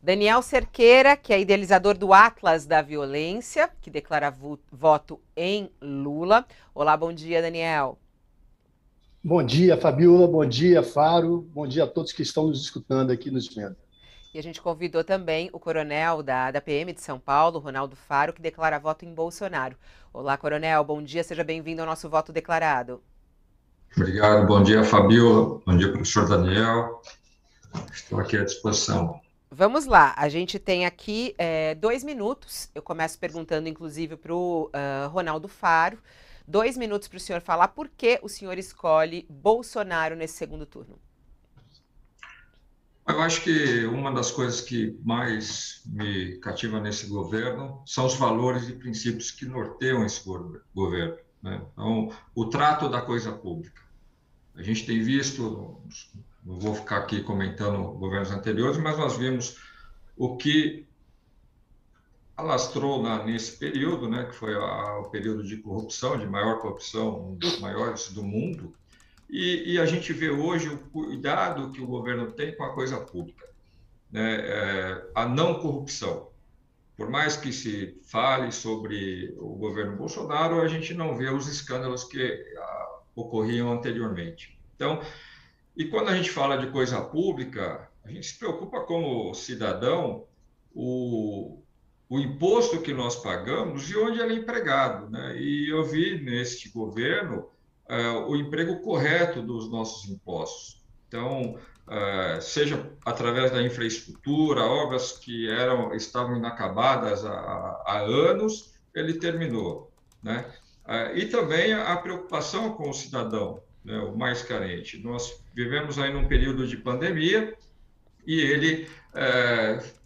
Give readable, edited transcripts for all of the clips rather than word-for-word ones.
Daniel Cerqueira, que é idealizador do Atlas da Violência, que declara voto em Lula. Olá, bom dia, Daniel. Bom dia, Fabiola. Bom dia, Faro. Bom dia a todos que estão nos escutando aqui nos vendo. E a gente convidou também o coronel da PM de São Paulo, Ronaldo Faro, que declara voto em Bolsonaro. Olá, coronel, bom dia, seja bem-vindo ao nosso voto declarado. Obrigado, bom dia, Fabiola. Bom dia, professor Daniel. Estou aqui à disposição. Vamos lá, a gente tem aqui 2 minutos. Eu começo perguntando, inclusive, para o Ronaldo Faro. 2 minutos para o senhor falar por que o senhor escolhe Bolsonaro nesse segundo turno. Eu acho que uma das coisas que mais me cativa nesse governo são os valores e princípios que norteiam esse governo, né? Então, o trato da coisa pública. A gente tem visto, não vou ficar aqui comentando governos anteriores, mas nós vimos o que alastrou nesse período, né, que foi o período de corrupção, de maior corrupção, um dos maiores do mundo, e a gente vê hoje o cuidado que o governo tem com a coisa pública, né, a não corrupção. Por mais que se fale sobre o governo Bolsonaro, a gente não vê os escândalos que ocorriam anteriormente. Então, e quando a gente fala de coisa pública, a gente se preocupa como cidadão o imposto que nós pagamos e onde ele é empregado, né? E eu vi neste governo o emprego correto dos nossos impostos. Então, seja através da infraestrutura, obras que estavam inacabadas há anos, ele terminou, né? E também a preocupação com o cidadão, né, o mais carente. Nós vivemos aí num período de pandemia e ele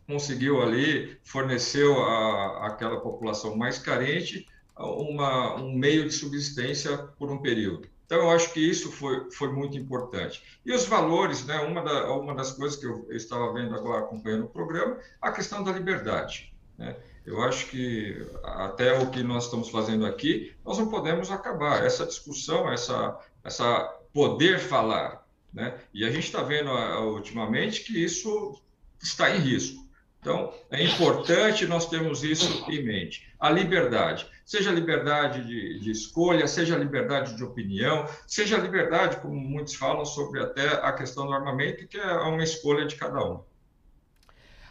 conseguiu ali, forneceu àquela população mais carente um meio de subsistência por um período. Então, eu acho que isso foi muito importante. E os valores, né? Uma das coisas que eu estava vendo agora, acompanhando o programa, a questão da liberdade, né? Eu acho que até o que nós estamos fazendo aqui, nós não podemos acabar essa discussão, essa poder falar, né? E a gente está vendo ultimamente que isso está em risco. Então, é importante nós termos isso em mente. A liberdade, seja a liberdade de escolha, seja a liberdade de opinião, seja a liberdade, como muitos falam, sobre até a questão do armamento, que é uma escolha de cada um.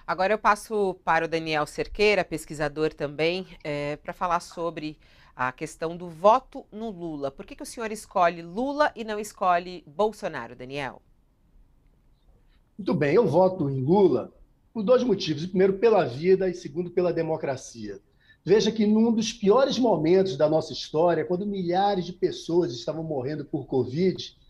Agora eu passo para o Daniel Cerqueira, pesquisador também, para falar sobre a questão do voto no Lula. Por que o senhor escolhe Lula e não escolhe Bolsonaro, Daniel? Muito bem, eu voto em Lula por 2 motivos. Primeiro, pela vida e segundo, pela democracia. Veja que num dos piores momentos da nossa história, quando milhares de pessoas estavam morrendo por Covid,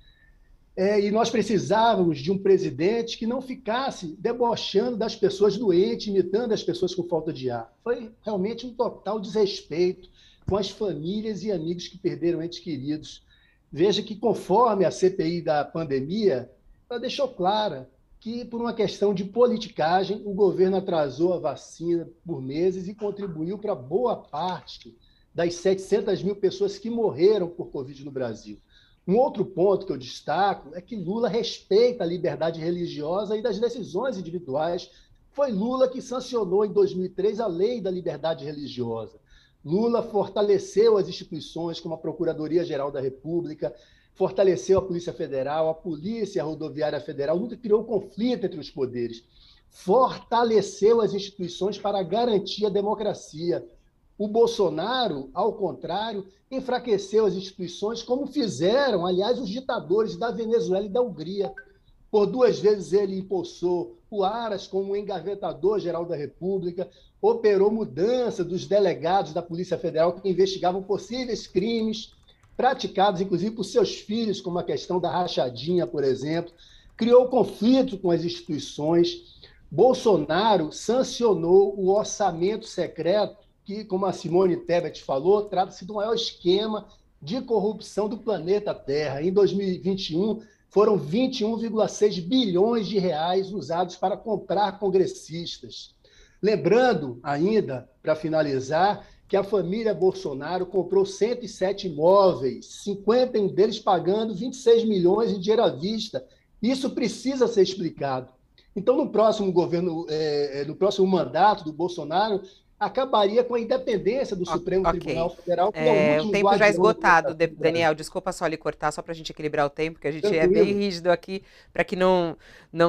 e nós precisávamos de um presidente que não ficasse debochando das pessoas doentes, imitando as pessoas com falta de ar. Foi realmente um total desrespeito com as famílias e amigos que perderam entes queridos. Veja que, conforme a CPI da pandemia, ela deixou clara que, por uma questão de politicagem, o governo atrasou a vacina por meses e contribuiu para boa parte das 700 mil pessoas que morreram por Covid no Brasil. Um outro ponto que eu destaco é que Lula respeita a liberdade religiosa e das decisões individuais. Foi Lula que sancionou em 2003 a Lei da Liberdade Religiosa. Lula fortaleceu as instituições como a Procuradoria-Geral da República, fortaleceu a Polícia Federal, a Polícia Rodoviária Federal, nunca criou conflito entre os poderes. Fortaleceu as instituições para garantir a democracia. O Bolsonaro, ao contrário, enfraqueceu as instituições, como fizeram, aliás, os ditadores da Venezuela e da Hungria. Por 2 vezes ele impulsou o Aras como engavetador-geral da República, operou mudança dos delegados da Polícia Federal que investigavam possíveis crimes praticados, inclusive, por seus filhos, como a questão da rachadinha, por exemplo, criou conflito com as instituições. Bolsonaro sancionou o orçamento secreto, que, como a Simone Tebet falou, trata-se do maior esquema de corrupção do planeta Terra. Em 2021, foram 21,6 bilhões de reais usados para comprar congressistas. Lembrando ainda, para finalizar, que a família Bolsonaro comprou 107 imóveis, 51 deles pagando 26 milhões em dinheiro à vista. Isso precisa ser explicado. Então, no próximo governo, no próximo mandato do Bolsonaro, acabaria com a independência do Supremo Tribunal Ok. Federal, que é o O último tempo já guardião da esgotado, democracia do Daniel. Brasil. Desculpa só lhe cortar, só para a gente equilibrar o tempo, que a gente é bem Tranquilo? rígido aqui, para que não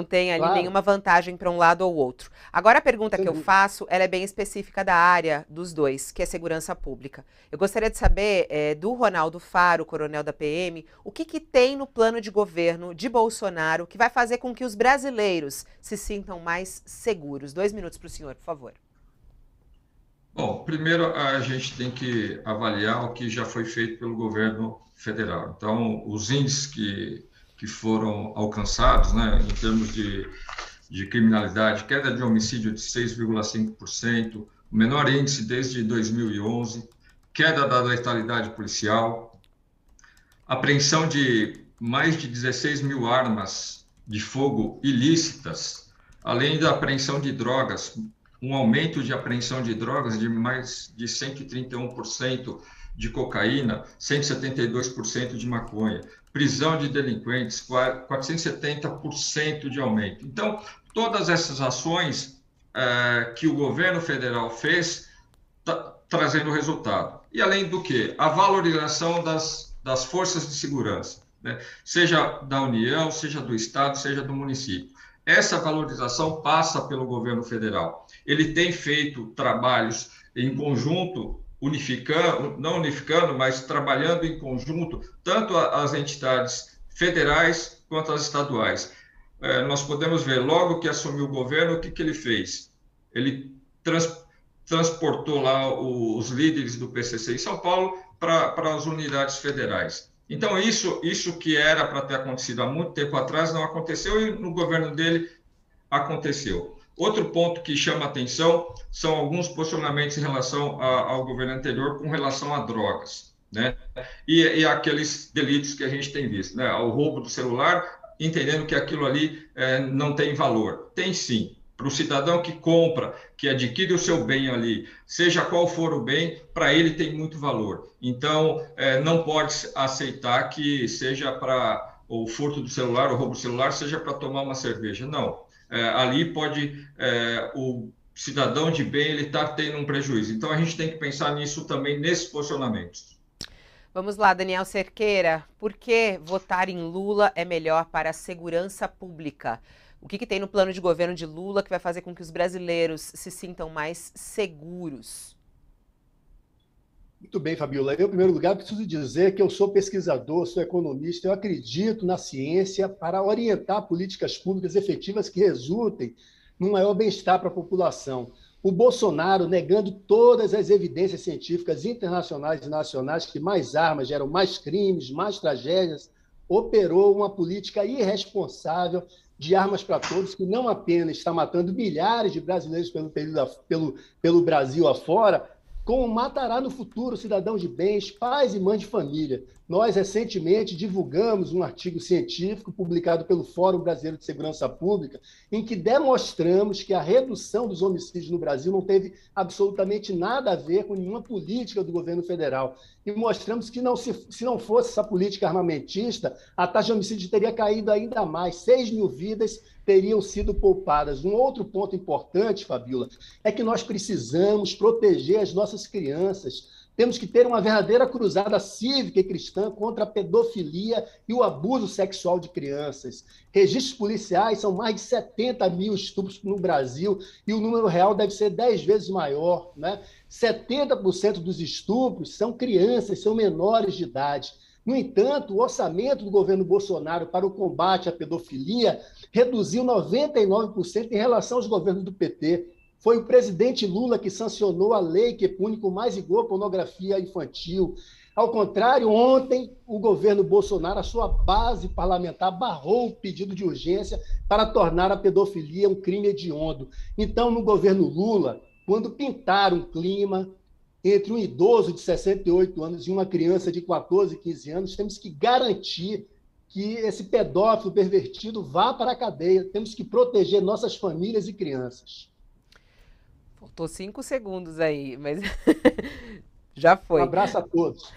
tenha ali Claro, nenhuma vantagem para um lado ou outro. Agora, a pergunta sem que eu dúvida. faço, ela é bem específica da área dos dois, que é segurança pública. Eu gostaria de saber, do Ronaldo Faro, coronel da PM, o que tem no plano de governo de Bolsonaro que vai fazer com que os brasileiros se sintam mais seguros. 2 minutos para o senhor, por favor. Bom, primeiro a gente tem que avaliar o que já foi feito pelo governo federal. Então, os índices que foram alcançados, né, em termos de criminalidade, queda de homicídio de 6,5%, o menor índice desde 2011, queda da letalidade policial, apreensão de mais de 16 mil armas de fogo ilícitas, além da apreensão de drogas, um aumento de apreensão de drogas de mais de 131% de cocaína, 172% de maconha, prisão de delinquentes, 470% de aumento. Então, todas essas ações que o governo federal fez, trazendo resultado. E além do que? A valorização das forças de segurança, né? Seja da União, seja do Estado, seja do município. Essa valorização passa pelo governo federal. Ele tem feito trabalhos em conjunto, unificando, não unificando, mas trabalhando em conjunto, tanto as entidades federais quanto as estaduais. Nós podemos ver, logo que assumiu o governo, o que ele fez? Ele transportou lá os líderes do PCC em São Paulo para as unidades federais. Então, isso que era para ter acontecido há muito tempo atrás não aconteceu e no governo dele aconteceu. Outro ponto que chama atenção são alguns posicionamentos em relação ao governo anterior com relação a drogas, né? E aqueles delitos que a gente tem visto, né? O roubo do celular, entendendo que aquilo ali não tem valor. Tem sim. Para o cidadão que compra, que adquire o seu bem ali, seja qual for o bem, para ele tem muito valor. Então, não pode aceitar que seja para o furto do celular, o roubo do celular, seja para tomar uma cerveja. Não. Ali pode, o cidadão de bem, ele está tendo um prejuízo. Então, a gente tem que pensar nisso também, nesses posicionamentos. Vamos lá, Daniel Cerqueira. Por que votar em Lula é melhor para a segurança pública? O que tem no plano de governo de Lula que vai fazer com que os brasileiros se sintam mais seguros? Muito bem, Fabiola. Eu, em primeiro lugar, preciso dizer que eu sou pesquisador, sou economista, eu acredito na ciência para orientar políticas públicas efetivas que resultem num maior bem-estar para a população. O Bolsonaro, negando todas as evidências científicas internacionais e nacionais que mais armas geram mais crimes, mais tragédias, operou uma política irresponsável de armas para todos, que não apenas está matando milhares de brasileiros pelo Brasil afora, como matará no futuro cidadãos de bens, pais e mães de família. Nós, recentemente, divulgamos um artigo científico publicado pelo Fórum Brasileiro de Segurança Pública, em que demonstramos que a redução dos homicídios no Brasil não teve absolutamente nada a ver com nenhuma política do governo federal. E mostramos que se não fosse essa política armamentista, a taxa de homicídio teria caído ainda mais. 6 mil vidas teriam sido poupadas. Um outro ponto importante, Fabiola, é que nós precisamos proteger as nossas crianças. Temos que ter uma verdadeira cruzada cívica e cristã contra a pedofilia e o abuso sexual de crianças. Registros policiais são mais de 70 mil estupros no Brasil e o número real deve ser 10 vezes maior, né? 70% dos estupros são crianças, são menores de idade. No entanto, o orçamento do governo Bolsonaro para o combate à pedofilia reduziu 99% em relação aos governos do PT. Foi o presidente Lula que sancionou a lei que pune com mais rigor a pornografia infantil. Ao contrário, ontem, o governo Bolsonaro, a sua base parlamentar, barrou o pedido de urgência para tornar a pedofilia um crime hediondo. Então, no governo Lula, quando pintaram um clima entre um idoso de 68 anos e uma criança de 14, 15 anos, temos que garantir que esse pedófilo pervertido vá para a cadeia. Temos que proteger nossas famílias e crianças. Faltou 5 segundos aí, mas já Um foi. abraço a todos.